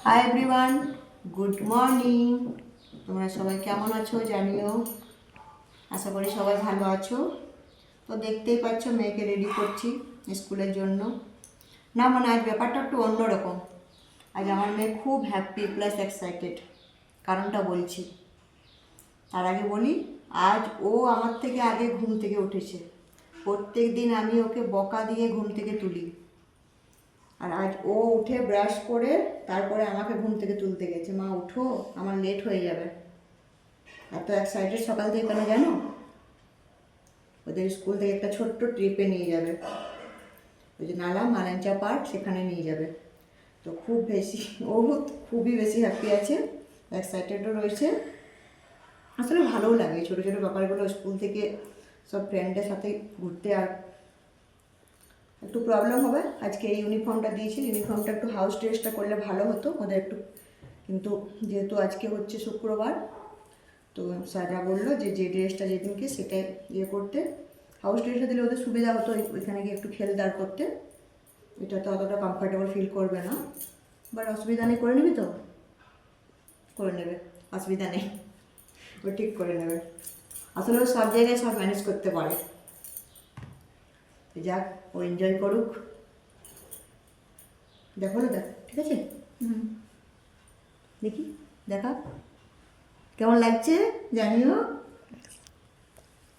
Hi everyone, good morning. তোমরা সবাই কেমন আছো জানিও। আশা করি সবাই ভালো আছো। তো দেখতেই পাচ্ছ মেয়েকে রেডি করছি স্কুলের জন্য। না মানে আজ ব্যাপারটা একটু অন্যরকম। আজ আমার মেয়ে খুব হ্যাপি প্লাস এক্সাইটেড। কারণটা বলছি। তার আগে বলি, আজ ও আমার থেকে আগে ঘুম থেকে উঠেছে। প্রত্যেক দিন আমি ওকে বকা দিয়ে ঘুম থেকে তুলি, আর আজ ও উঠে ব্রাশ করে তারপরে আমাকে ঘুম থেকে তুলতে গেছে। মা উঠো, আমার লেট হয়ে যাবে। এত এক্সাইটেড সকাল থেকে কেন জানো? ওদের স্কুল থেকে একটা ছোট্ট ট্রিপে নিয়ে যাবে, ওই যে নালা মালাঞ্চা পার্ক, সেখানে নিয়ে যাবে। তো খুব বেশি, ও খুবই বেশি হ্যাপি আছে, এক্সাইটেডও রয়েছে। আসলে ভালোও লাগে ছোটো ছোটো ব্যাপারগুলো, স্কুল থেকে সব ফ্রেন্ডের সাথে ঘুরতে। আর একটু প্রবলেম হবে, আজকে এই ইউনিফর্মটা দিয়েছি, ইউনিফর্মটা একটু হাউস ড্রেসটা করলে ভালো হতো ওদের একটু, কিন্তু যেহেতু আজকে হচ্ছে শুক্রবার, তো স্যাররা বললো যে যে ড্রেসটা যেদিনকে সেটাই করতে। হাউস ড্রেসটা দিলে ওদের সুবিধা হতো ওইখানে গিয়ে একটু খেলদার করতে। এটা তো অতটা কমফর্টেবল ফিল করবে না, বাট অসুবিধা নেই, করে নিবি তো, করে নেবে, অসুবিধা নেই, ও ঠিক করে নেবে। আসলে ও সব জায়গায় সব ম্যানেজ করতে পারে। যাক, ও এনজয় করুক। দেখো না, দেখ, ঠিক আছে? দেখি, দেখা কেমন লাগছে জানিও।